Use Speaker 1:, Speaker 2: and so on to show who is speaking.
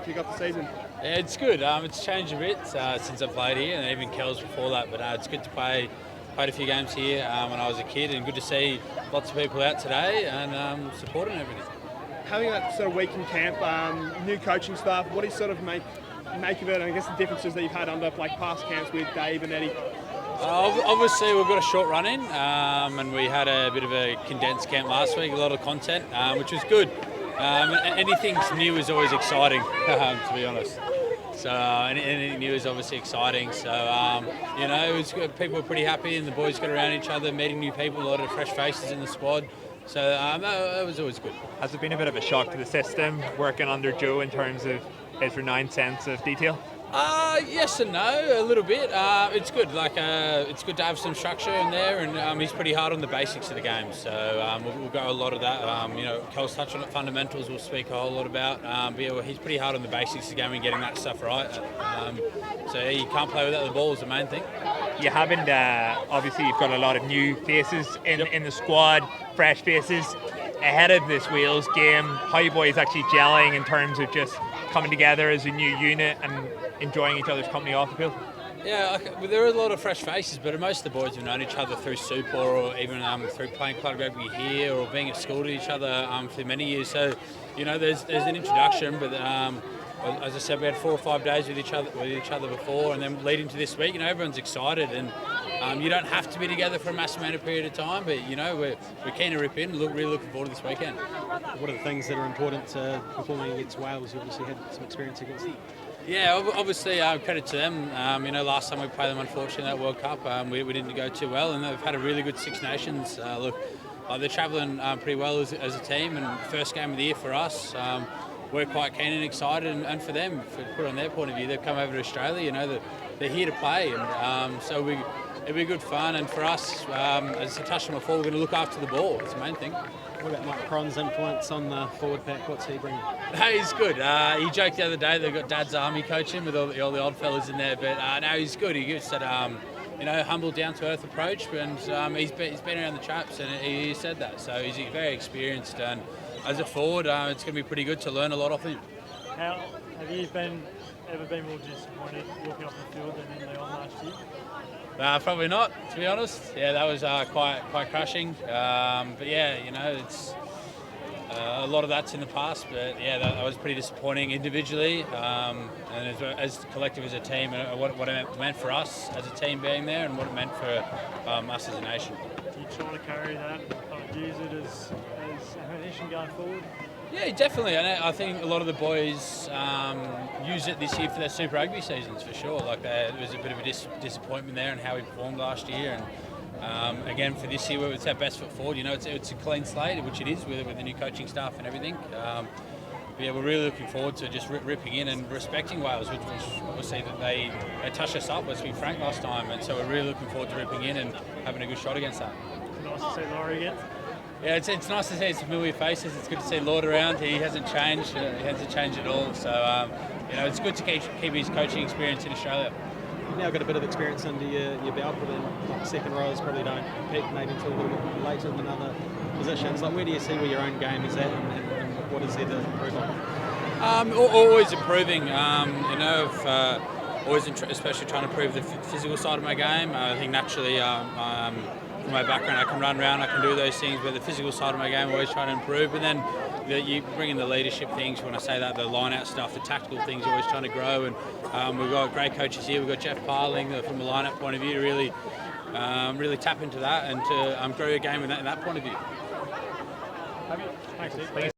Speaker 1: kick off the season?
Speaker 2: Yeah, it's good. It's changed a bit since I played here, and even Kells before that. But it's good to play. Played a few games here when I was a kid, and good to see lots of people out today and supporting everything.
Speaker 1: Having that sort of week in camp, new coaching staff, what do you sort of make of it? And I guess the differences that you've had under like past camps with Dave and Eddie.
Speaker 2: Obviously, we've got a short run in, and we had a bit of a condensed camp last week, a lot of content, which was good. Anything new is always exciting, to be honest. So anything new is obviously exciting. So it was good. People were pretty happy, and the boys got around each other, meeting new people, a lot of fresh faces in the squad. So that was always good. Has
Speaker 3: it been a bit of a shock to the system working under Joe in terms of his renowned sense of detail?
Speaker 2: Yes and no, a little bit. It's good. It's good to have some structure in there, and he's pretty hard on the basics of the game. So we'll go a lot of that. Kel's touched on it. Fundamentals we'll speak a whole lot about. But yeah, he's pretty hard on the basics of the game and getting that stuff right. So you can't play without the ball is the main thing.
Speaker 3: You haven't. Obviously, you've got a lot of new faces in the squad, fresh faces. Ahead of this Wales game, how you boys actually gelling in terms of just coming together as a new unit and enjoying each other's company off the field?
Speaker 2: Yeah, there are a lot of fresh faces, but most of the boys have known each other through Super or even through playing club rugby here or being at school to each other for many years. So, there's an introduction, but as I said, we had 4 or 5 days with each other before, and then leading to this week, everyone's excited, and you don't have to be together for a massive amount of period of time, but we're keen to rip in. Really looking forward to this weekend.
Speaker 4: What are the things that are important to performing against Wales? You obviously had some experience against them.
Speaker 2: Yeah, obviously credit to them. Last time we played them, unfortunately, that World Cup, we didn't go too well, and they've had a really good Six Nations. They're travelling pretty well as a team, and first game of the year for us. We're quite keen and excited, and for them, put on their point of view, they've come over to Australia. They're here to play, and so it'll be good fun. And for us, as I touched on before, we're going to look after the ball. It's the main thing.
Speaker 4: What about Mike Cron's influence on the forward pack? What's he bringing?
Speaker 2: He's good. He joked the other day they've got Dad's Army coaching with all the old fellas in there, but no, he's good. He gives that humble, down-to-earth approach, and he's been around the traps, and he said that. So he's very experienced, and as a forward, it's going to be pretty good to learn a lot off him.
Speaker 5: Have you ever been more disappointed walking off the field than in the on last year?
Speaker 2: Probably not, to be honest. Yeah, that was quite crushing. But yeah, it's a lot of that's in the past. But yeah, that was pretty disappointing individually, and as collective as a team, and what it meant for us as a team being there, and what it meant for us as a nation.
Speaker 5: Do you try to carry that, use it as ammunition going forward?
Speaker 2: Yeah, definitely. I think a lot of the boys use it this year for their Super Rugby seasons for sure. There was a bit of a disappointment there in how we performed last year, and again for this year, it's our best foot forward. It's a clean slate, which it is with the new coaching staff and everything. Yeah, we're really looking forward to just ripping in and respecting Wales, which obviously that they touched us up, let's be frank, last time, and so we're really looking forward to ripping in and having a good shot against that.
Speaker 5: Nice to see Laurie again.
Speaker 2: Yeah, it's nice to see some familiar faces. It's good to see Lord around. He hasn't changed. He hasn't changed at all. So, it's good to keep his coaching experience in Australia.
Speaker 4: You've now got a bit of experience under your belt, but then second rows probably don't peak maybe until a little bit later than other positions. Where do you see where your own game is at, and what is there to improve on?
Speaker 2: Always improving. Always especially trying to improve the physical side of my game. I think naturally. From my background, I can run around, I can do those things, but the physical side of my game, I'm always trying to improve. And then you bring in the leadership things, when I say that, the line-out stuff, the tactical things, you're always trying to grow. And we've got great coaches here. We've got Jeff Parling from a line-out point of view to really tap into that and to grow your game in that point of view.
Speaker 5: Thanks, Steve.